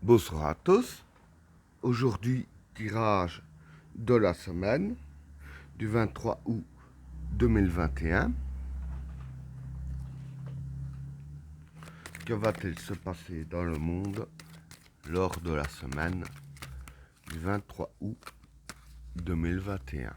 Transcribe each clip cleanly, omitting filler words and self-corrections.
Bonsoir à tous. Aujourd'hui, tirage de la semaine du 23 août 2021. Que va-t-il se passer dans le monde lors de la semaine du 23 août 2021?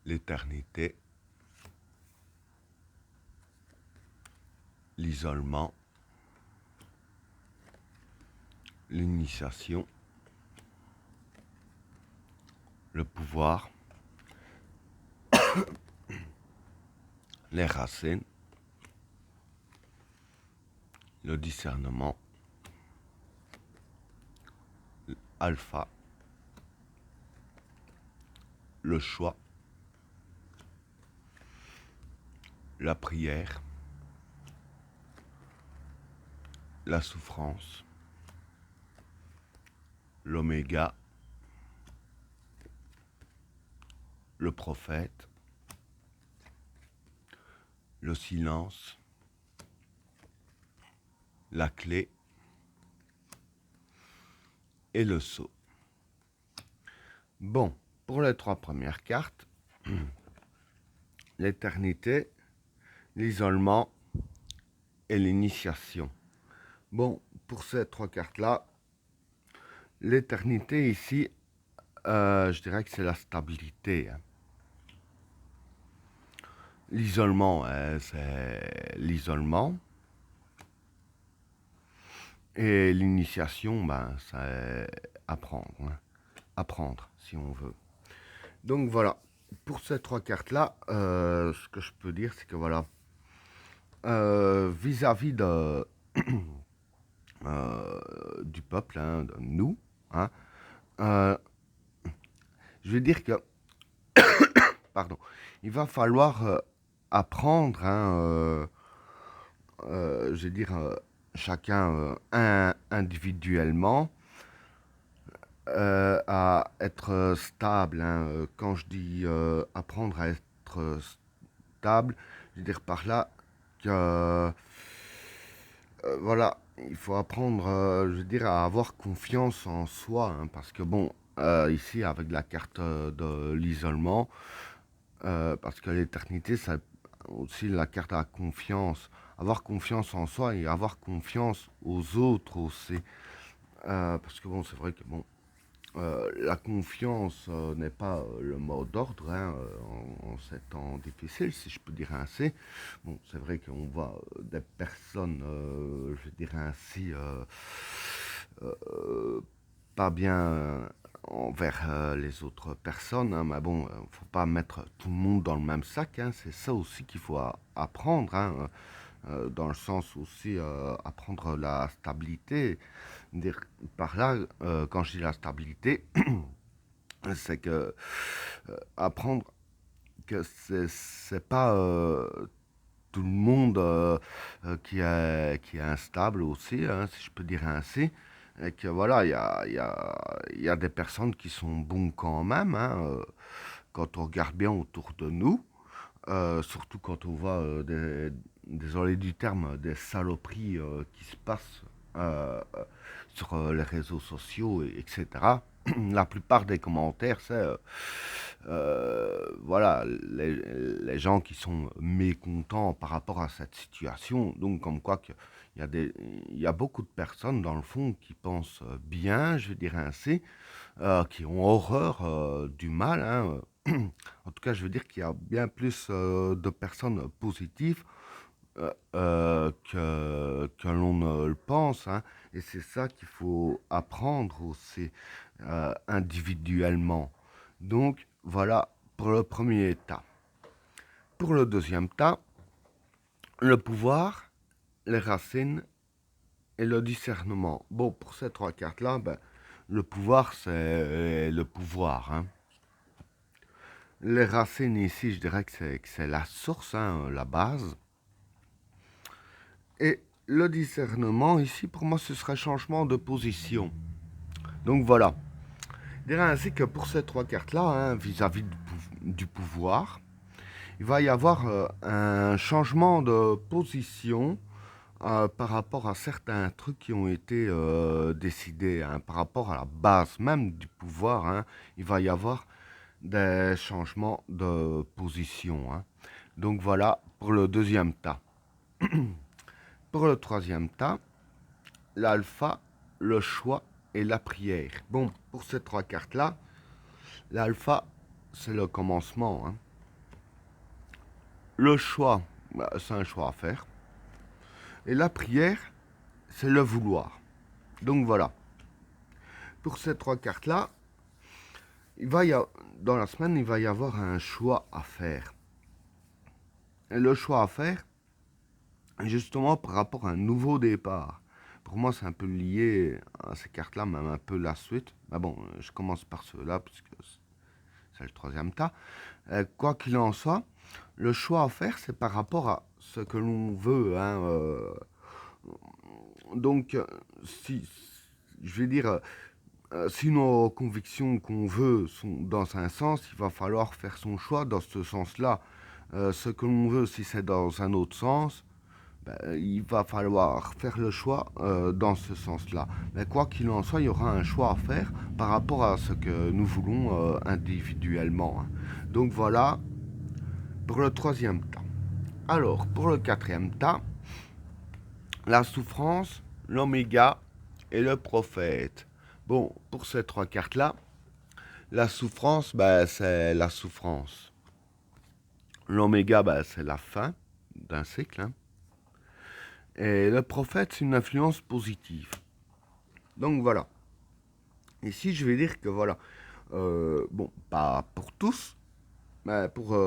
L'éternité, l'isolement, l'initiation, le pouvoir, les racines, le discernement, alpha, le choix, la prière, la souffrance, l'oméga, le prophète, le silence, la clé et le sceau. Bon, pour les trois premières cartes, l'éternité, l'isolement et l'initiation. Bon, pour ces trois cartes-là, l'éternité ici, je dirais que c'est la stabilité, hein. L'isolement, c'est l'isolement. Et l'initiation, ben, c'est apprendre, hein. Apprendre, si on veut. Donc voilà, pour ces trois cartes-là, ce que je peux dire, c'est que voilà, vis-à-vis de, du peuple, hein, de nous, hein, euh, je veux dire que, pardon, il va falloir apprendre, hein, je veux dire, chacun individuellement, à être stable, hein. Quand je dis apprendre à être stable, je veux dire par là que voilà, il faut apprendre, je veux dire, à avoir confiance en soi, hein, parce que bon, ici avec la carte de l'isolement, parce que l'éternité, c'est aussi la carte à la confiance, avoir confiance en soi et avoir confiance aux autres aussi. Parce que bon, c'est vrai que bon, la confiance n'est pas le mot d'ordre, hein, en ces temps difficiles, si je peux dire ainsi. Bon, c'est vrai qu'on voit des personnes, je dirais ainsi, pas bien envers les autres personnes, hein, mais bon, faut pas mettre tout le monde dans le même sac, hein. C'est ça aussi qu'il faut apprendre, hein, dans le sens aussi apprendre la stabilité. Dire par là, quand je dis la stabilité, c'est que apprendre que c'est pas tout le monde qui est instable aussi, hein, si je peux dire ainsi. Et que voilà, il y a des personnes qui sont bons quand même, hein, quand on regarde bien autour de nous, surtout quand on voit désolé du terme, des saloperies qui se passent sur les réseaux sociaux, etc. La plupart des commentaires, c'est voilà, les gens qui sont mécontents par rapport à cette situation. Donc, comme quoi que il y a beaucoup de personnes, dans le fond, qui pensent bien, je vais dire ainsi, qui ont horreur du mal, hein. En tout cas, je veux dire qu'il y a bien plus de personnes positives que l'on ne le pense, hein. Et c'est ça qu'il faut apprendre aussi individuellement. Donc voilà pour le premier tas. Pour le deuxième tas, le pouvoir, les racines et le discernement. Bon, pour ces trois cartes-là, ben, le pouvoir, c'est le pouvoir, hein. Les racines ici, je dirais que c'est la source, hein, la base. Et le discernement, ici, pour moi, ce serait changement de position. Donc voilà. Je dirais ainsi que pour ces trois cartes-là, hein, vis-à-vis du pouvoir, il va y avoir un changement de position par rapport à certains trucs qui ont été décidés, hein, par rapport à la base même du pouvoir, hein, il va y avoir des changements de position, hein. Donc voilà pour le deuxième tas. Pour le troisième tas, l'alpha, le choix et la prière. Bon, pour ces trois cartes-là, l'alpha, c'est le commencement, hein. Le choix, bah, c'est un choix à faire. Et la prière, c'est le vouloir. Donc voilà. Pour ces trois cartes-là, dans la semaine, il va y avoir un choix à faire. Et le choix à faire, justement par rapport à un nouveau départ. Pour moi, c'est un peu lié à ces cartes-là, même un peu la suite. Mais bon, je commence par ceux-là, puisque c'est le troisième tas. Quoi qu'il en soit, le choix à faire, c'est par rapport à ce que l'on veut, hein. Donc, si, je vais dire, si nos convictions qu'on veut sont dans un sens, il va falloir faire son choix dans ce sens-là. Ce que l'on veut, si c'est dans un autre sens, ben, il va falloir faire le choix dans ce sens-là. Mais quoi qu'il en soit, il y aura un choix à faire par rapport à ce que nous voulons individuellement, hein. Donc voilà pour le troisième tas. Alors, pour le quatrième tas, la souffrance, l'oméga et le prophète. Bon, pour ces trois cartes-là, la souffrance, ben, c'est la souffrance. L'oméga, ben, c'est la fin d'un cycle, hein. Et le prophète, c'est une influence positive. Donc voilà. Ici, je vais dire que voilà. Bon, pas pour tous, mais pour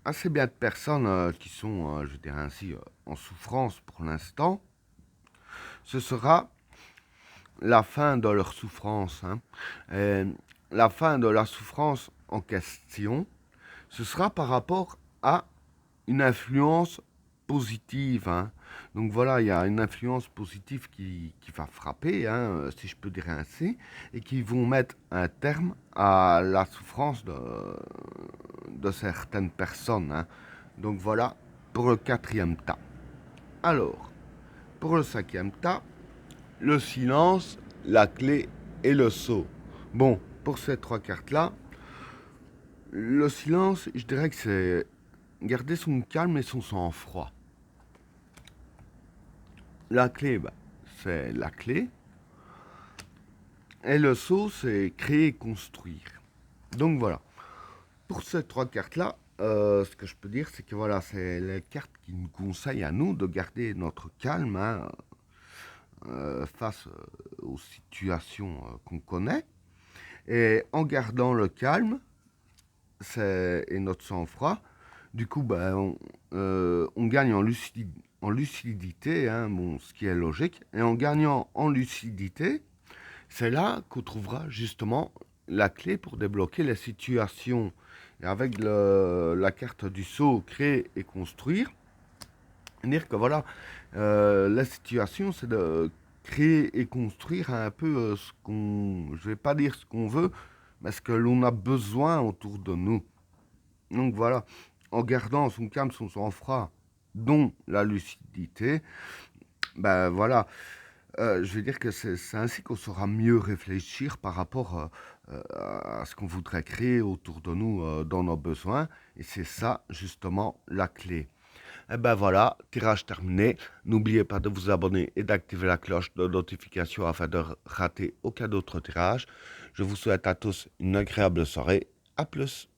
assez bien de personnes qui sont, je dirais ainsi, en souffrance pour l'instant, ce sera la fin de leur souffrance, hein. Et la fin de la souffrance en question, ce sera par rapport à une influence positive, hein. Donc voilà, il y a une influence positive qui va frapper, hein, si je peux dire ainsi, et qui vont mettre un terme à la souffrance de certaines personnes, hein. Donc voilà pour le quatrième tas. Alors, pour le cinquième tas, le silence, la clé et le sceau. Bon, pour ces trois cartes-là, le silence, je dirais que c'est garder son calme et son sang-froid. La clé, bah, c'est la clé. Et le sceau, c'est créer et construire. Donc voilà. Pour ces trois cartes-là, ce que je peux dire, c'est que voilà, c'est les cartes qui nous conseillent à nous de garder notre calme, hein, face aux situations qu'on connaît. Et en gardant le calme et notre sang-froid, du coup, ben, on gagne en lucidité, hein, bon, ce qui est logique. Et en gagnant en lucidité, c'est là qu'on trouvera justement la clé pour débloquer les situations. Et avec la carte du saut, créer et construire, dire que voilà, la situation, c'est de créer et construire un peu ce qu'on, je vais pas dire ce qu'on veut, mais ce que l'on a besoin autour de nous. Donc voilà, en gardant son calme, son sang-froid, dont la lucidité, ben voilà, je vais dire que c'est ainsi qu'on saura mieux réfléchir par rapport à ce qu'on voudrait créer autour de nous dans nos besoins. Et c'est ça, justement, la clé. Et ben voilà, tirage terminé. N'oubliez pas de vous abonner et d'activer la cloche de notification afin de rater aucun autre tirage. Je vous souhaite à tous une agréable soirée. À plus.